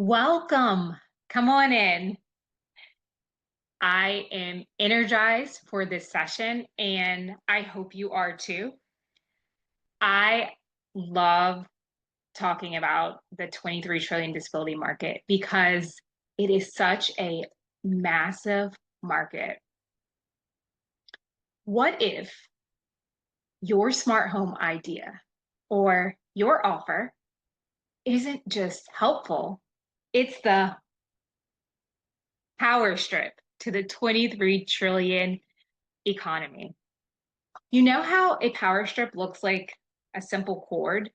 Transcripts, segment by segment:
Welcome. Come on in. I am energized for this session, and I hope you are too. I love talking about the 23 trillion disability market because it is such a massive market. What if your smart home idea or your offer isn't just helpful, it's the power strip to the 23 trillion economy? You know how a power strip looks like a simple cord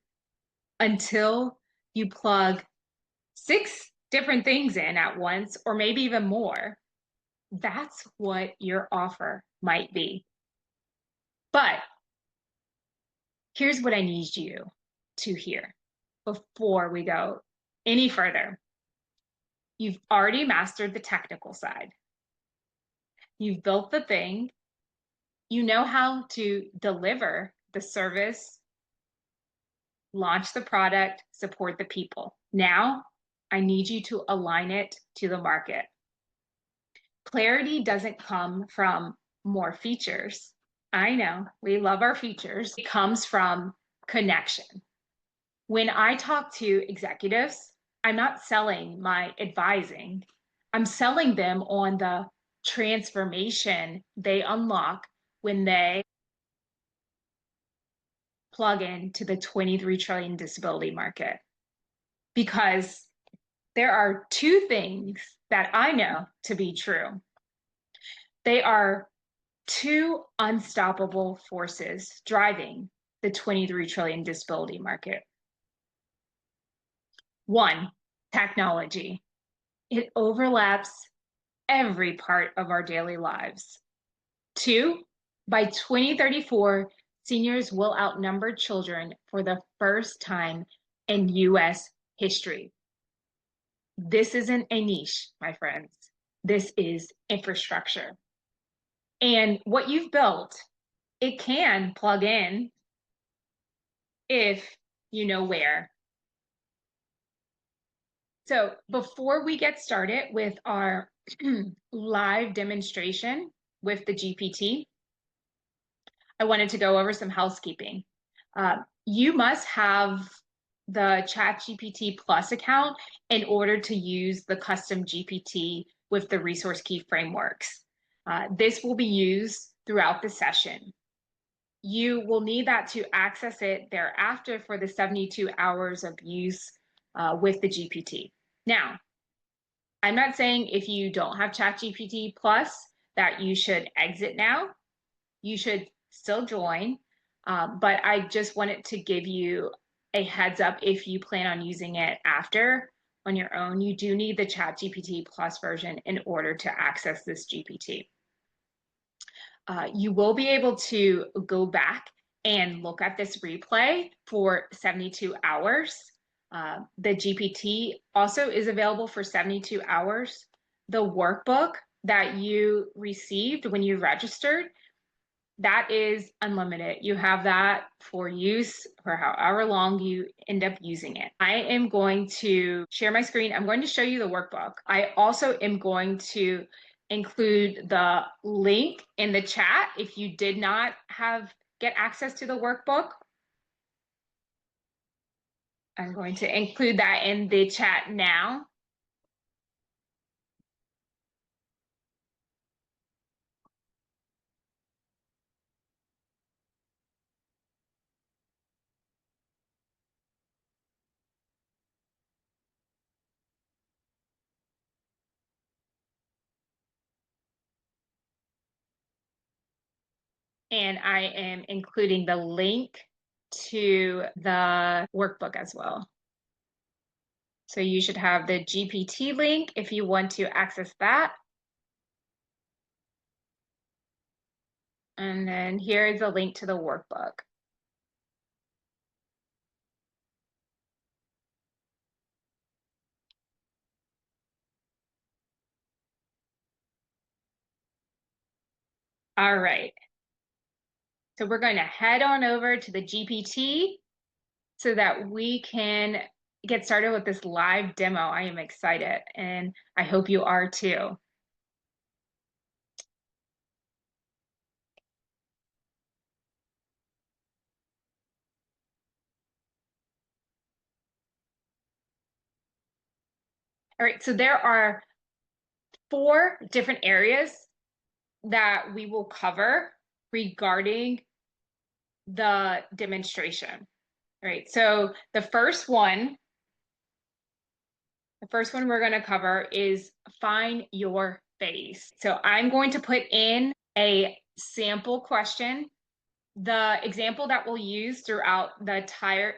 until you plug six different things in at once, or maybe even more? That's what your offer might be. But here's what I need you to hear before we go any further. You've already mastered the technical side. You've built the thing. You know how to deliver the service, launch the product, support the people. Now, I need you to align it to the market. Clarity doesn't come from more features. I know we love our features. It comes from connection. When I talk to executives, I'm not selling my advising. I'm selling them on the transformation they unlock when they plug into the 23 trillion disability market. Because there are two things that I know to be true. They are two unstoppable forces driving the 23 trillion disability market. One, technology. It overlaps every part of our daily lives. Two, by 2034, seniors will outnumber children for the first time in US history. This isn't a niche, my friends. This is infrastructure. And what you've built, it can plug in if you know where. So before we get started with our live demonstration with the GPT, I wanted to go over some housekeeping. You must have the ChatGPT Plus account in order to use the custom GPT with the resource key frameworks. This will be used throughout the session. You will need that to access it thereafter for the 72 hours of use with the GPT. Now, I'm not saying if you don't have ChatGPT Plus that you should exit now. You should still join, but I just wanted to give you a heads up if you plan on using it after on your own. You do need the ChatGPT Plus version in order to access this GPT. You will be able to go back and look at this replay for 72 hours. The GPT also is available for 72 hours. The workbook that you received when you registered, that is unlimited. You have that for use for however long you end up using it. I am going to share my screen. I'm going to show you the workbook. I also am going to include the link in the chat if you did not get access to the workbook. I'm going to include that in the chat now. And I am including the link to the workbook as well. So you should have the GPT link if you want to access that. And then here is a link to the workbook. All right. So we're going to head on over to the GPT so that we can get started with this live demo. I am excited, and I hope you are too. All right, so there are 4 different areas that we will cover regarding the demonstration. All right, so the first one we're going to cover is find your phase. So I'm going to put in a sample question. The example that we'll use throughout the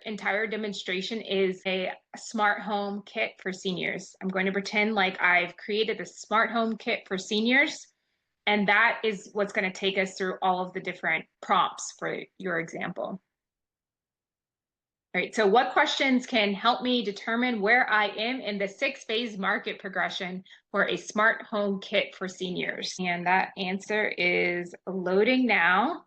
entire demonstration is a smart home kit for seniors. I'm going to pretend like I've created a smart home kit for seniors, and that is what's going to take us through all of the different prompts for your example. All right, so what questions can help me determine where I am in the 6-phase market progression for a smart home kit for seniors? And that answer is loading now.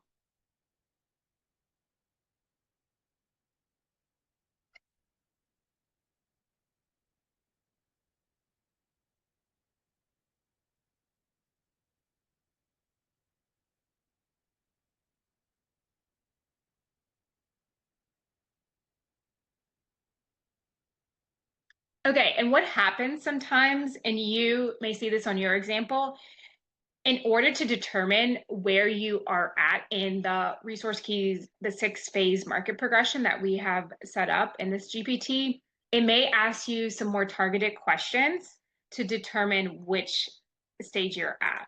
Okay, and what happens sometimes, and you may see this on your example, in order to determine where you are at in the resource keys, the 6-phase market progression that we have set up in this GPT, it may ask you some more targeted questions to determine which stage you're at.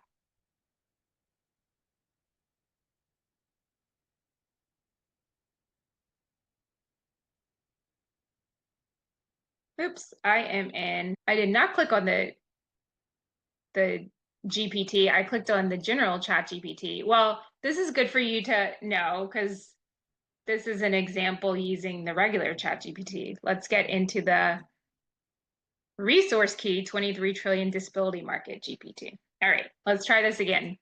Oops, I did not click on the GPT. I clicked on the general chat GPT. Well, this is good for you to know because this is an example using the regular chat GPT. Let's get into the resource key 23 trillion disability market GPT. All right, let's try this again.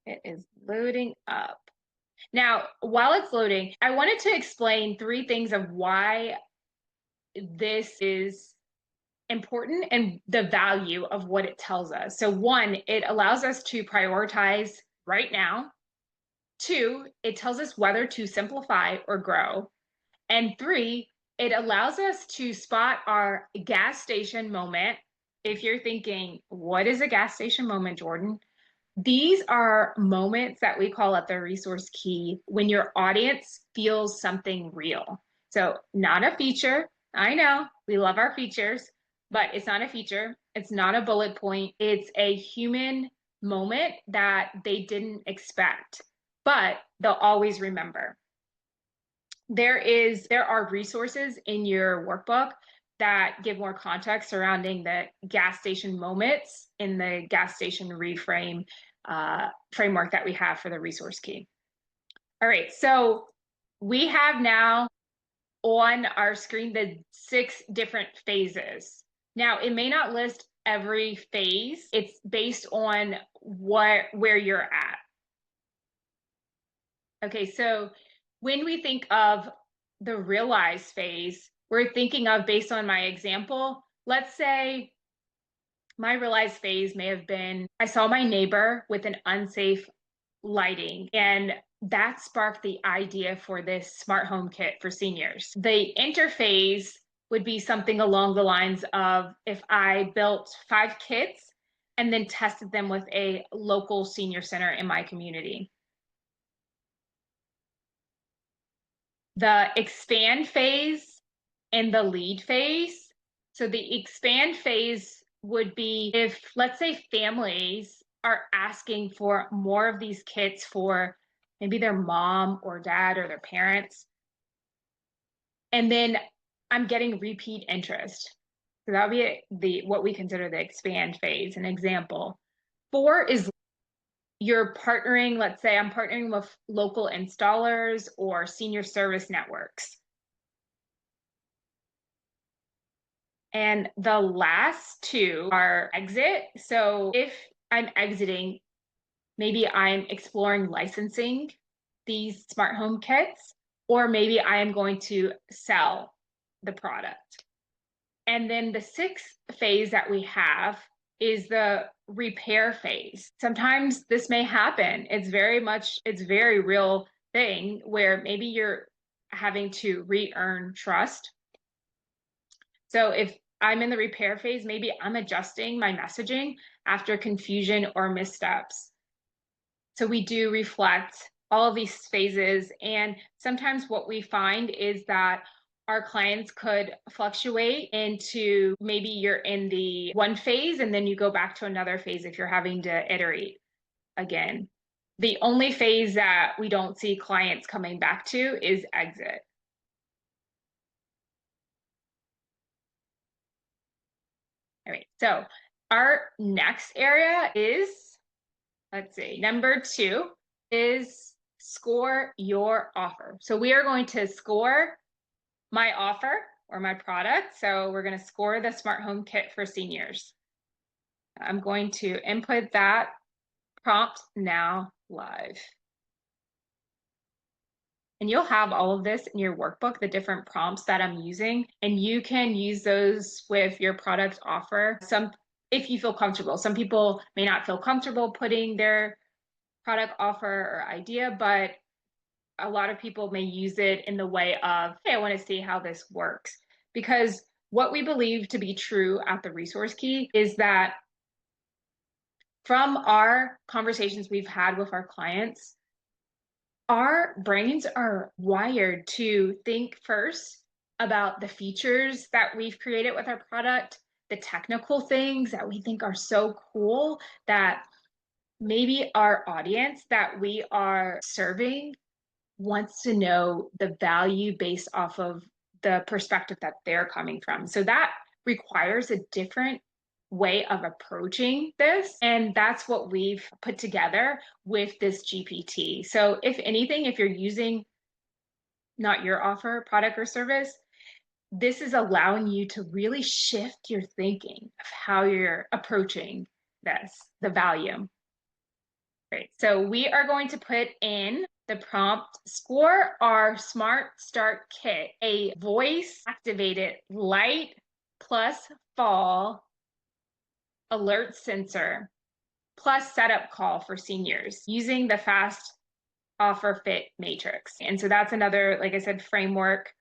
It is loading up. Now, while it's loading, I wanted to explain 3 things of why this is important and the value of what it tells us. So 1, it allows us to prioritize right now. 2, it tells us whether to simplify or grow. And 3, it allows us to spot our gas station moment. If you're thinking, what is a gas station moment, Jordan? These are moments that we call at the resource key when your audience feels something real. So, not a feature. I know we love our features, but it's not a feature. It's not a bullet point. It's a human moment that they didn't expect, but they'll always remember. There are resources in your workbook that give more context surrounding the gas station moments in the gas station reframe framework that we have for the resource key. All right, so we have now on our screen the 6 different phases. Now, it may not list every phase. It's based on where you're at. Okay, so when we think of the realize phase, we're thinking of, based on my example, let's say my realize phase may have been, I saw my neighbor with an unsafe lighting, and that sparked the idea for this smart home kit for seniors. The interphase would be something along the lines of if I built 5 kits and then tested them with a local senior center in my community. The expand phase and the lead phase. So the expand phase would be if, let's say, families are asking for more of these kits for maybe their mom or dad or their parents. And then I'm getting repeat interest. So that would be what we consider the expand phase. An example. 4 is you're partnering, let's say I'm partnering with local installers or senior service networks. And the last 2 are exit. So if I'm exiting, maybe I'm exploring licensing these smart home kits, or maybe I am going to sell the product. And then the sixth phase that we have is the repair phase. Sometimes this may happen. It's very real thing where maybe you're having to re-earn trust. So if I'm in the repair phase, maybe I'm adjusting my messaging after confusion or missteps. So we do reflect all of these phases. And sometimes what we find is that our clients could fluctuate into, maybe you're in the one phase and then you go back to another phase if you're having to iterate again. The only phase that we don't see clients coming back to is exit. All right, so our next area is, let's see, number 2 is score your offer. So we are going to score my offer or my product. So we're going to score the smart home kit for seniors. I'm going to input that prompt now live. And you'll have all of this in your workbook, the different prompts that I'm using, and you can use those with your product offer. If you feel comfortable. Some people may not feel comfortable putting their product offer or idea, but a lot of people may use it in the way of, hey, I want to see how this works. Because what we believe to be true at the Resource Key is that from our conversations we've had with our clients, our brains are wired to think first about the features that we've created with our product, the technical things that we think are so cool that maybe our audience that we are serving wants to know the value based off of the perspective that they're coming from. So that requires a different way of approaching this. And that's what we've put together with this GPT. So if anything, if you're using not your offer, product or service, this is allowing you to really shift your thinking of how you're approaching this, the value. Great. So we are going to put in the prompt, score our Smart Start Kit, a voice activated light plus fall alert sensor plus setup call for seniors using the fast offer fit matrix. And so that's another, like I said, framework.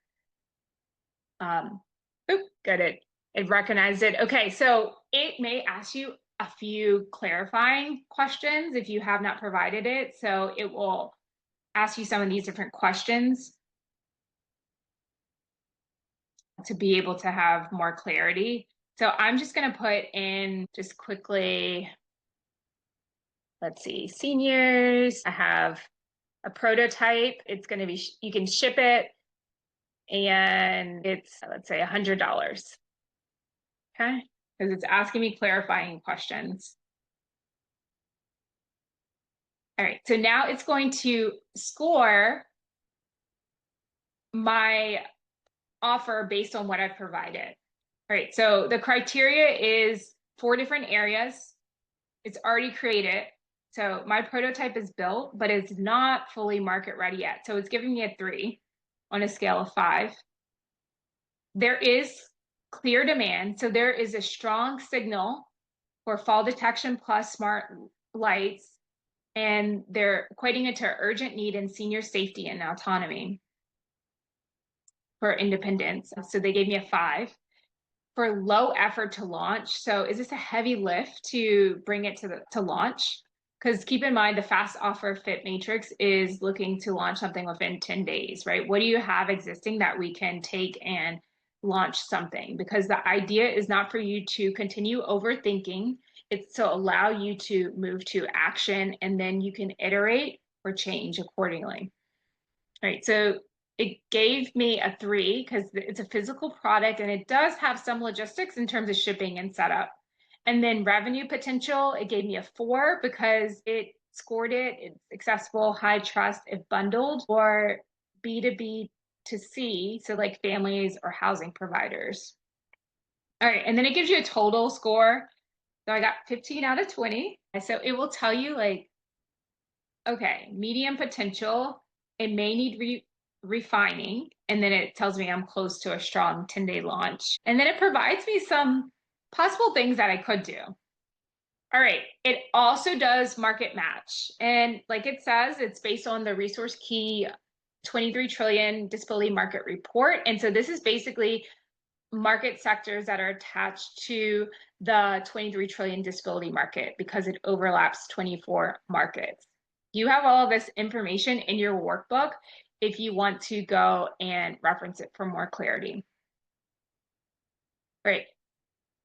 Good. It recognized it. Okay, so it may ask you a few clarifying questions if you have not provided it. So it will ask you some of these different questions to be able to have more clarity. So I'm just going to put in just quickly, let's see, seniors. I have a prototype. It's going to be, you can ship it, and it's, let's say, $100. Okay, because it's asking me clarifying questions. All right, so now it's going to score my offer based on what I've provided. All right, so the criteria is 4 different areas. It's already created. So my prototype is built, but it's not fully market ready yet. So it's giving me a 3 on a scale of 5. There is clear demand. So there is a strong signal for fall detection plus smart lights, and they're equating it to urgent need in senior safety and autonomy for independence. So they gave me a 5. For low effort to launch. So is this a heavy lift to bring it to launch? Because keep in mind, the fast offer fit matrix is looking to launch something within 10 days, right? What do you have existing that we can take and launch something? Because the idea is not for you to continue overthinking. It's to allow you to move to action, and then you can iterate or change accordingly. All right, so it gave me a 3 because it's a physical product and it does have some logistics in terms of shipping and setup. And then revenue potential, it gave me a 4 because it scored it, it's accessible, high trust, if bundled, or B2B to C, so like families or housing providers. All right, and then it gives you a total score. So I got 15 out of 20. So it will tell you like okay, medium potential. It may need refining. And then it tells me I'm close to a strong 10-day launch. And then it provides me some possible things that I could do. All right. It also does market match. And like it says, it's based on the Resource Key 23 trillion disability market report. And so this is basically market sectors that are attached to the 23 trillion disability market because it overlaps 24 markets. You have all of this information in your workbook if you want to go and reference it for more clarity. All right.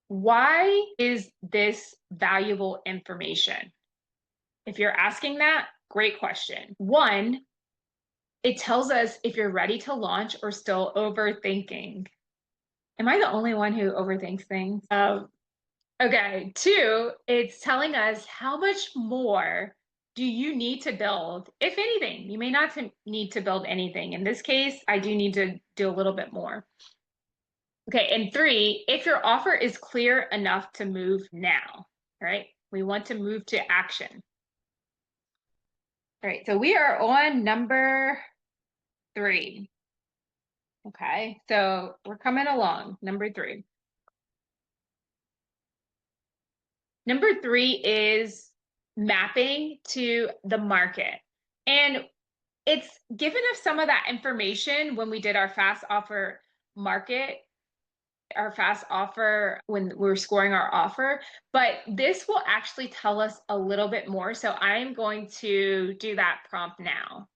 Why is this valuable information? If you're asking that, great question. One, it tells us if you're ready to launch or still overthinking. Am I the only one who overthinks things? Okay. Two, it's telling us how much more do you need to build, if anything. You may not need to build anything. In this case, I do need to do a little bit more. Okay, and three, if your offer is clear enough to move now, right? We want to move to action. All right, so we are on number 3. Okay, so we're coming along. Number 3. Number 3 is mapping to the market. And it's given us some of that information when we did our fast offer market, our fast offer when we were scoring our offer, but this will actually tell us a little bit more. So I'm going to do that prompt now.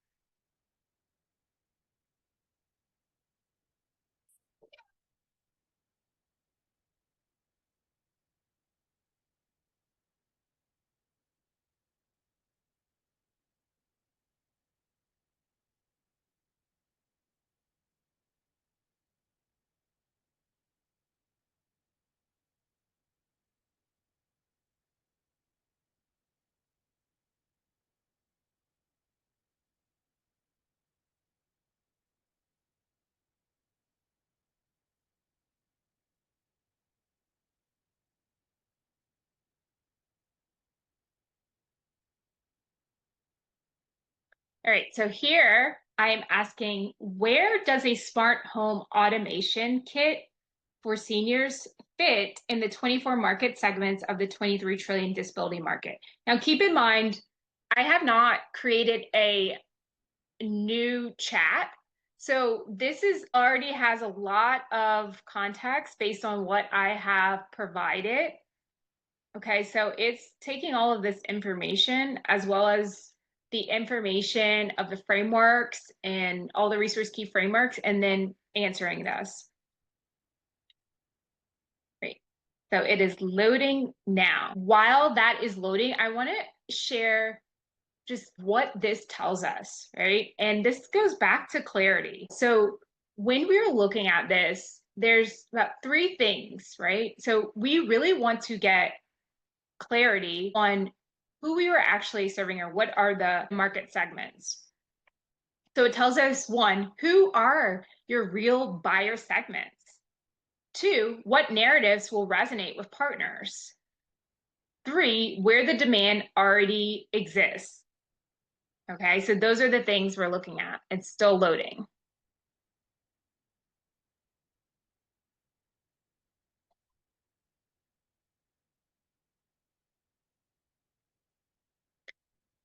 All right, so here I am asking, where does a smart home automation kit for seniors fit in the 24 market segments of the 23 trillion disability market? Now, keep in mind, I have not created a new chat. So this is already has a lot of context based on what I have provided. Okay, so it's taking all of this information as well as the information of the frameworks and all the resource key frameworks and then answering this. Great. So it is loading now. While that is loading, I want to share just what this tells us, right? And this goes back to clarity. So when we were looking at this, there's about 3 things, right? So we really want to get clarity on who we were actually serving or what are the market segments. So it tells us, 1, who are your real buyer segments? 2, what narratives will resonate with partners? 3, where the demand already exists. Okay, so those are the things we're looking at. It's still loading.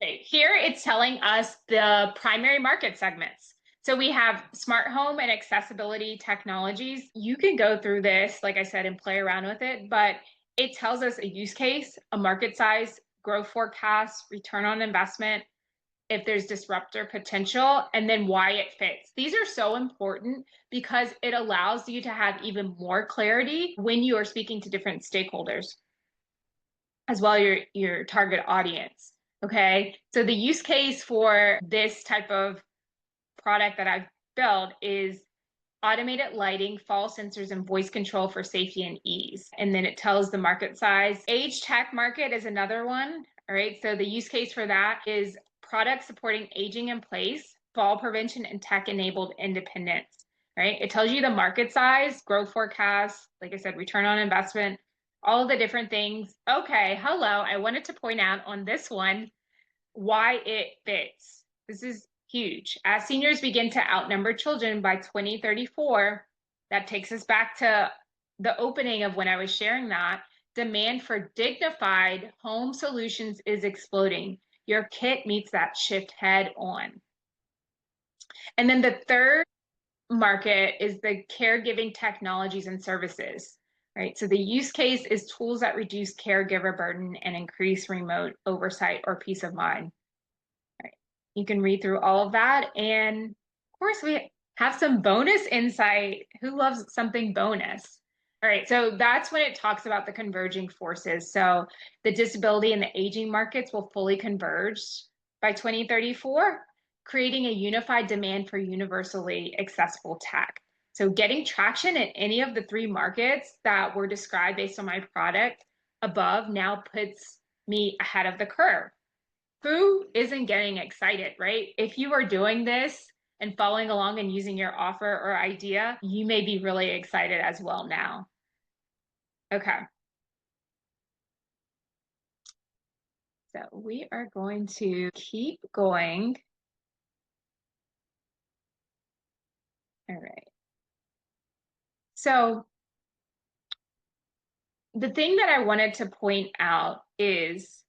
Okay, here it's telling us the primary market segments. So we have smart home and accessibility technologies. You can go through this, like I said, and play around with it, but it tells us a use case, a market size, growth forecast, return on investment, if there's disruptor potential, and then why it fits. These are so important because it allows you to have even more clarity when you are speaking to different stakeholders, as well as your target audience. Okay, so the use case for this type of product that I've built is automated lighting, fall sensors, and voice control for safety and ease. And then it tells the market size. Age tech market is another one. All right, so the use case for that is products supporting aging in place, fall prevention, and tech-enabled independence. Right, it tells you the market size, growth forecast, like I said, return on investment, all of the different things. Okay, hello, I wanted to point out on this one, why it fits. This is huge. As seniors begin to outnumber children by 2034, that takes us back to the opening of when I was sharing that. Demand for dignified home solutions is exploding. Your kit meets that shift head on. And then the third market is the caregiving technologies and services, right? So the use case is tools that reduce caregiver burden and increase remote oversight or peace of mind. Right. You can read through all of that. And of course, we have some bonus insight. Who loves something bonus? All right, so that's when it talks about the converging forces. So the disability and the aging markets will fully converge by 2034, creating a unified demand for universally accessible tech. So getting traction in any of the three markets that were described based on my product above now puts me ahead of the curve. Who isn't getting excited, right? If you are doing this and following along and using your offer or idea, you may be really excited as well now. Okay. So we are going to keep going. All right. So the thing that I wanted to point out is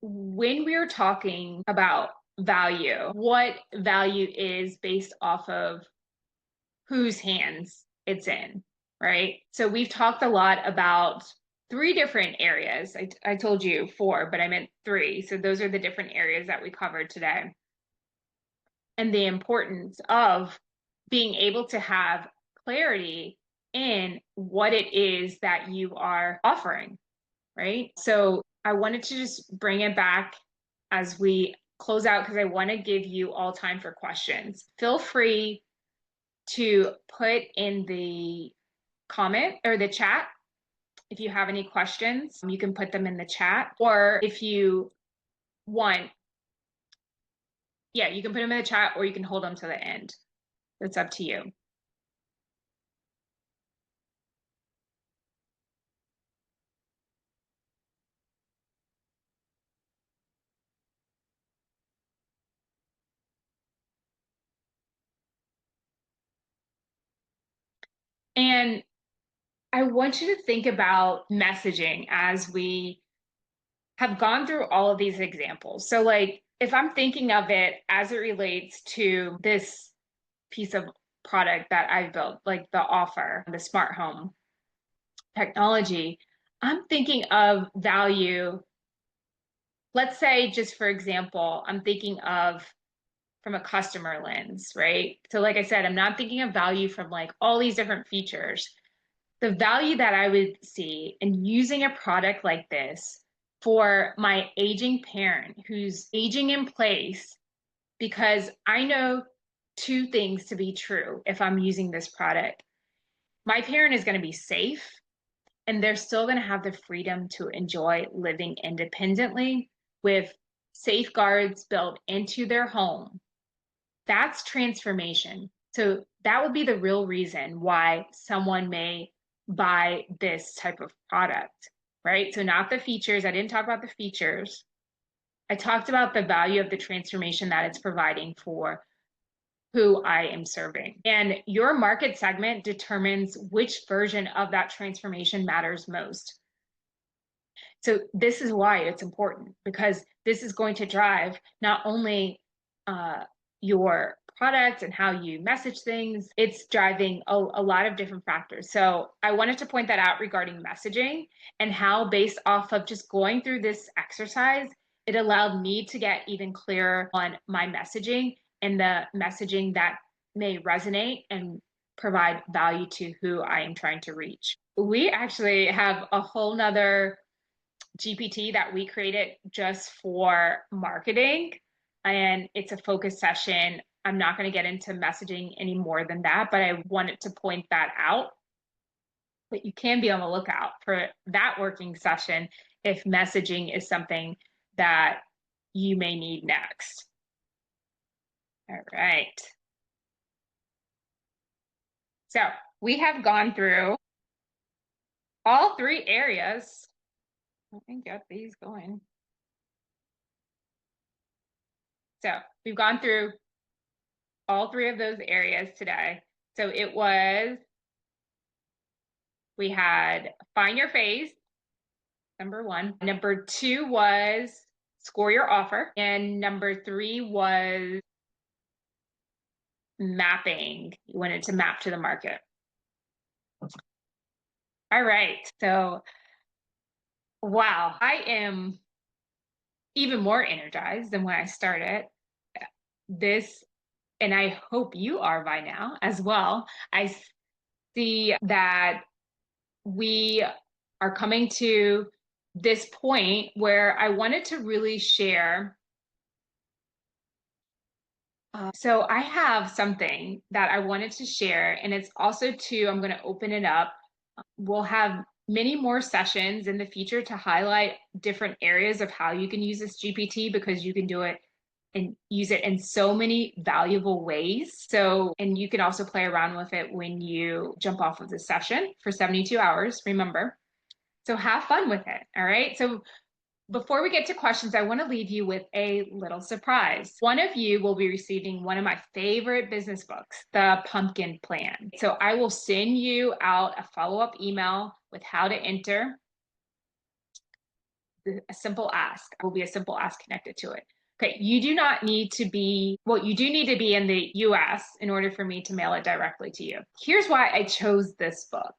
when we're talking about value, what value is based off of whose hands it's in, right? So we've talked a lot about three different areas. I told you four, but I meant three. So those are the different areas that we covered today. And the importance of being able to have clarity in what it is that you are offering, right? So I wanted to just bring it back as we close out because I want to give you all time for questions. Feel free to put in the comment or the chat if you have any questions. You can put them in the chat, or if you want, yeah, you can put them in the chat or you can hold them to the end. It's up to you. And I want you to think about messaging as we have gone through all of these examples. So, like, if I'm thinking of it as it relates to this piece of product that I've built, like the offer, the smart home technology, I'm thinking of value. Let's say, just for example, I'm thinking of from a customer lens, right? So, like I said, I'm not thinking of value from like all these different features. The value that I would see in using a product like this for my aging parent who's aging in place, because I know two things to be true if I'm using this product. My parent is going to be safe and they're still going to have the freedom to enjoy living independently with safeguards built into their home. That's transformation. So that would be the real reason why someone may buy this type of product, right? So not the features. I didn't talk about the features. I talked about the value of the transformation that it's providing for who I am serving. And your market segment determines which version of that transformation matters most. So this is why it's important, because this is going to drive not only your product and how you message things, it's driving a lot of different factors. So I wanted to point that out regarding messaging and how, based off of just going through this exercise, it allowed me to get even clearer on my messaging and the messaging that may resonate and provide value to who I am trying to reach. We actually have a whole nother GPT that we created just for marketing, and it's a focus session. I'm not going to get into messaging any more than that, but I wanted to point that out. But you can be on the lookout for that working session if messaging is something that you may need next. All right. So we have gone through all three areas. Let me get these going. So we've gone through all three of those areas today. So we had find your phase, number one. Number two was score your offer. And number three was mapping. You wanted to map to the market. All right. So, wow, I am even more energized than when I started this, and I hope you are by now as well. I see that we are coming to this point where I wanted to really share. So I have something that I wanted to share, and it's also too, I'm going to open it up. We'll have many more sessions in the future to highlight different areas of how you can use this GPT, because you can do it and use it in so many valuable ways. So, and you can also play around with it when you jump off of the session for 72 hours, remember. So have fun with it, all right? So before we get to questions, I want to leave you with a little surprise. One of you will be receiving one of my favorite business books, The Pumpkin Plan. So I will send you out a follow-up email with how to enter. A simple ask will be a simple ask connected to it. Okay, you do not need to be, well, you do need to be in the US in order for me to mail it directly to you. Here's why I chose this book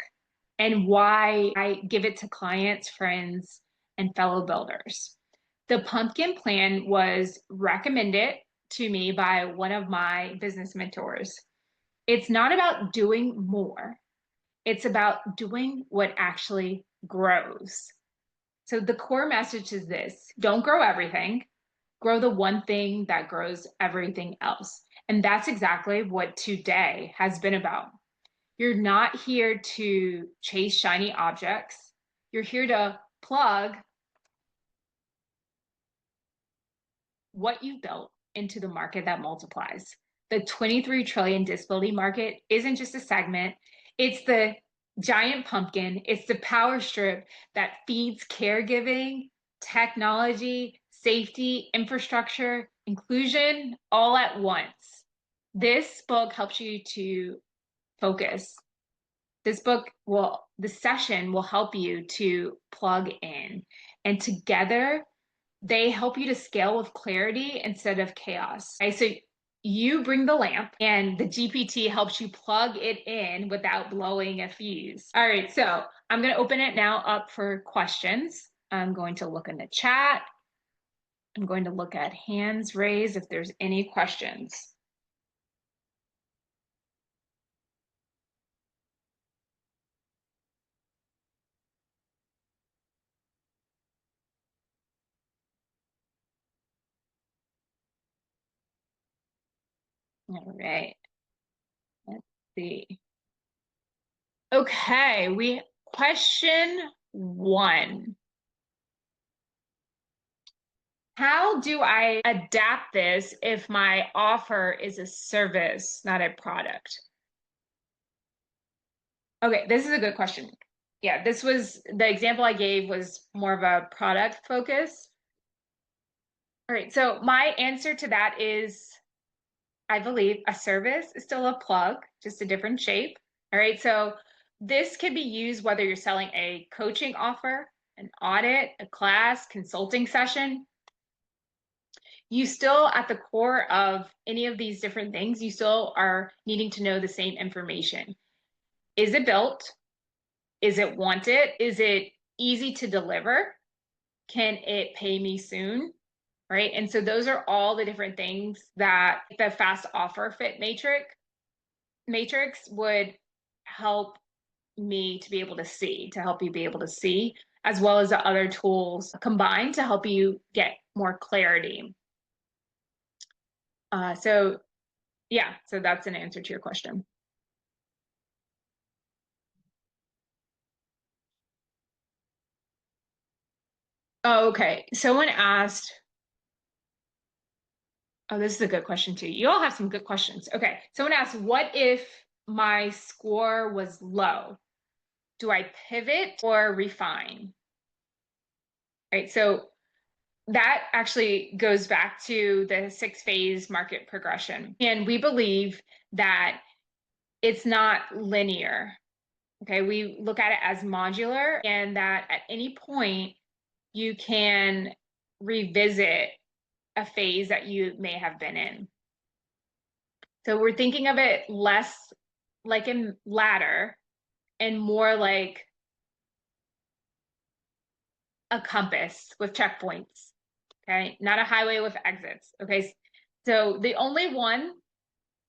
and why I give it to clients, friends, and fellow builders. The Pumpkin Plan was recommended to me by one of my business mentors. It's not about doing more, it's about doing what actually grows. So the core message is this: don't grow everything, grow the one thing that grows everything else. And that's exactly what today has been about. You're not here to chase shiny objects. You're here to plug what you built into the market that multiplies. The 23 trillion disability market isn't just a segment, it's the giant pumpkin, it's the power strip that feeds caregiving, technology, safety, infrastructure, inclusion all at once. This book helps you to focus. The session will help you to plug in, and together they help you to scale with clarity instead of chaos. Okay, so you bring the lamp and the GPT helps you plug it in without blowing a fuse. All right, so I'm going to open it now up for questions. I'm going to look in the chat. I'm going to look at hands raised if there's any questions. All right, let's see. Okay, question 1. How do I adapt this if my offer is a service, not a product? Okay, this is a good question. Yeah, this was the example I gave was more of a product focus. All right, so my answer to that is I believe a service is still a plug, just a different shape. All right, so this could be used whether you're selling a coaching offer, an audit, a class, consulting session. You still, at the core of any of these different things, you still are needing to know the same information. Is it built? Is it wanted? Is it easy to deliver? Can it pay me soon? Right. And so those are all the different things that the fast offer fit matrix would help me to be able to see, to help you be able to see, as well as the other tools combined to help you get more clarity. So yeah, so that's an answer to your question. Oh, okay. Someone asked, oh, this is a good question too. You all have some good questions. Okay. Someone asked, what if my score was low? Do I pivot or refine? Right. So that actually goes back to the 6-phase market progression. And we believe that it's not linear. Okay, we look at it as modular, and that at any point you can revisit a phase that you may have been in. So we're thinking of it less like a ladder and more like a compass with checkpoints. Okay, not a highway with exits. Okay, so the only one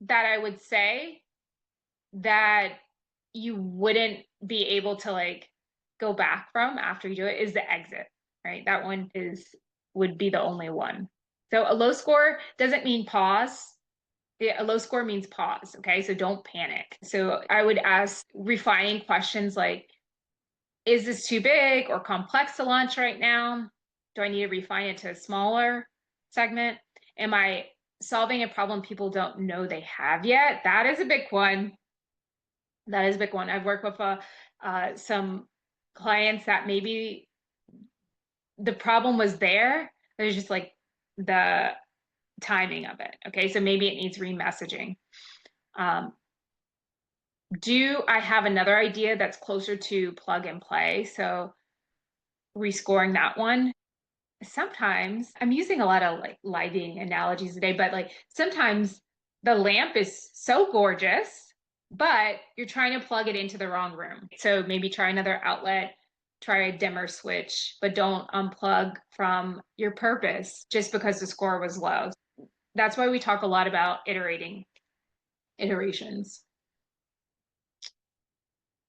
that I would say that you wouldn't be able to like go back from after you do it is the exit, right? That one would be the only one. So a low score doesn't mean pause. A low score means pause, okay? So don't panic. So I would ask refining questions like, is this too big or complex to launch right now? Do I need to refine it to a smaller segment? Am I solving a problem people don't know they have yet? That is a big one. That is a big one. I've worked with some clients that maybe the problem was there. There's just like the timing of it. Okay, so maybe it needs remessaging. Do I have another idea that's closer to plug and play? So rescoring that one. Sometimes I'm using a lot of like lighting analogies today, but like sometimes the lamp is so gorgeous, but you're trying to plug it into the wrong room. So maybe try another outlet, try a dimmer switch, but don't unplug from your purpose just because the score was low. That's why we talk a lot about iterations.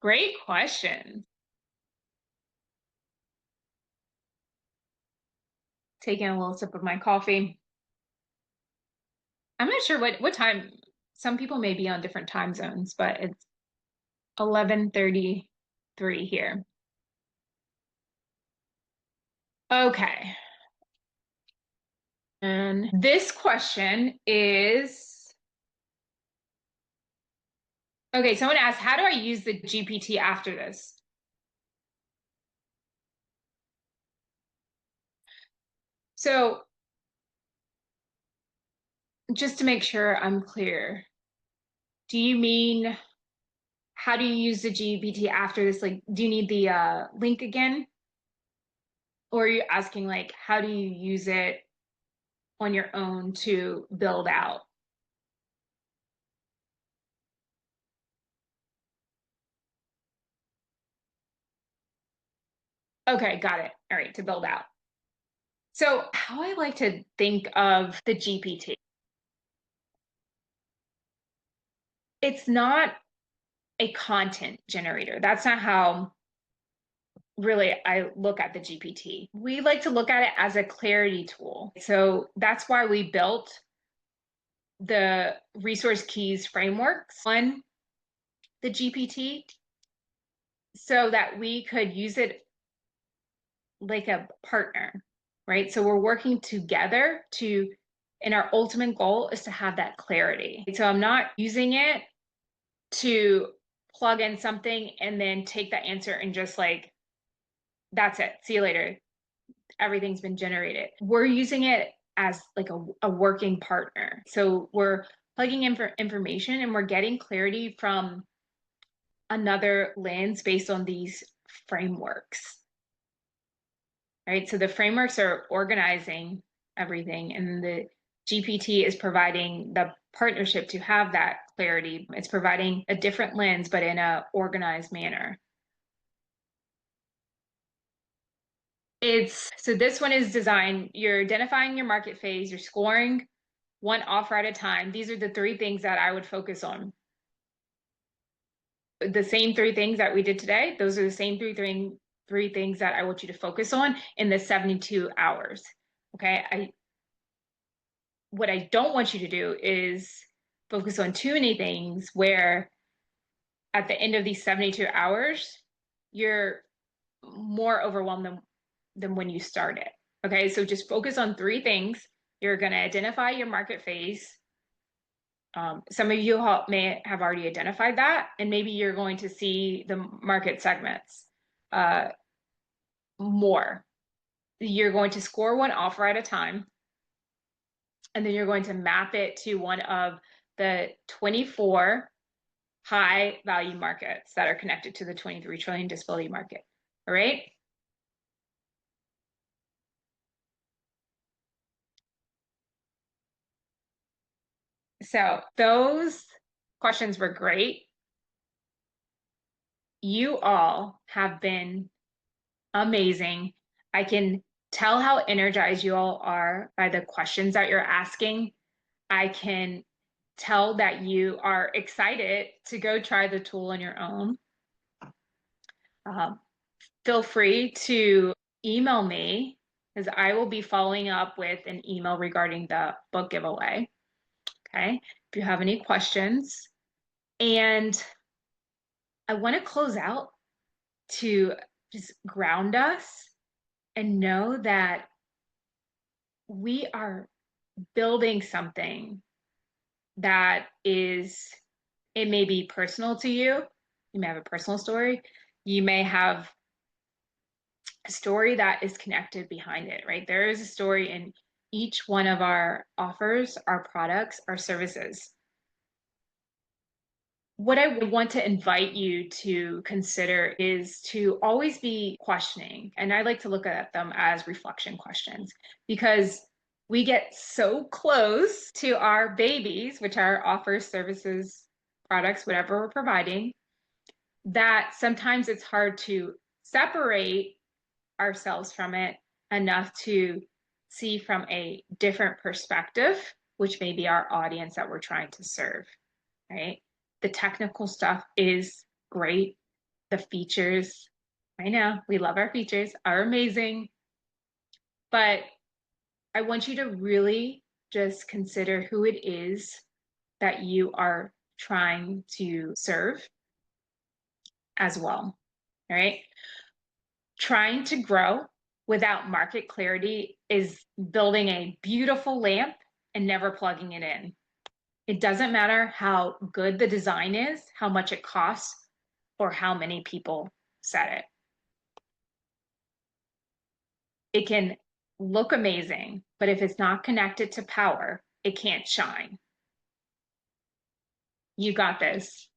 Great question. Taking a little sip of my coffee. I'm not sure what time. Some people may be on different time zones, but it's 11:33 here. Okay. And this question is, okay, someone asked, how do I use the GPT after this? So just to make sure I'm clear, do you mean how do you use the GPT after this? Like, do you need the link again? Or are you asking like, how do you use it on your own to build out? Okay, got it. All right, to build out. So how I like to think of the GPT, it's not a content generator. That's not how really I look at the GPT. We like to look at it as a clarity tool. So that's why we built the resource keys frameworks on the GPT so that we could use it like a partner, right? So we're working together and our ultimate goal is to have that clarity. So I'm not using it to plug in something and then take that answer and just like, that's it, see you later. Everything's been generated. We're using it as like a working partner. So we're plugging in for information and we're getting clarity from another lens based on these frameworks. Right? So the frameworks are organizing everything, and the GPT is providing the partnership to have that clarity. It's providing a different lens, but in a organized manner. So this one is designed, you're identifying your market phase, you're scoring one offer at a time. These are the 3 things that I would focus on. The same 3 things that we did today, those are the same three things that I want you to focus on in the 72 hours. Okay. What I don't want you to do is focus on too many things where at the end of these 72 hours, you're more overwhelmed than when you started. Okay, so just focus on 3 things. You're going to identify your market phase. Some of you may have already identified that, and maybe you're going to see the market segments more. you're going to score one offer at a time, and then you're going to map it to one of the 24 high value markets that are connected to the 23 trillion disability market. All right. So those questions were great. You all have been amazing. I can tell how energized you all are by the questions that you're asking. I can tell that you are excited to go try the tool on your own. Feel free to email me because I will be following up with an email regarding the book giveaway. Okay. If you have any questions. And I want to close out to just ground us and know that we are building something that is, it may be personal to you. You may have a personal story. You may have a story that is connected behind it, right? There is a story in each one of our offers, our products, our services. What I would want to invite you to consider is to always be questioning. And I like to look at them as reflection questions because we get so close to our babies, which are offers, services, products, whatever we're providing, that sometimes it's hard to separate ourselves from it enough to see from a different perspective, which may be our audience that we're trying to serve, right? The technical stuff is great. The features, I know we love our features, are amazing. But I want you to really just consider who it is that you are trying to serve as well. All right. Trying to grow without market clarity is building a beautiful lamp and never plugging it in. It doesn't matter how good the design is, how much it costs, or how many people said it. It can look amazing, but if it's not connected to power, it can't shine. You got this.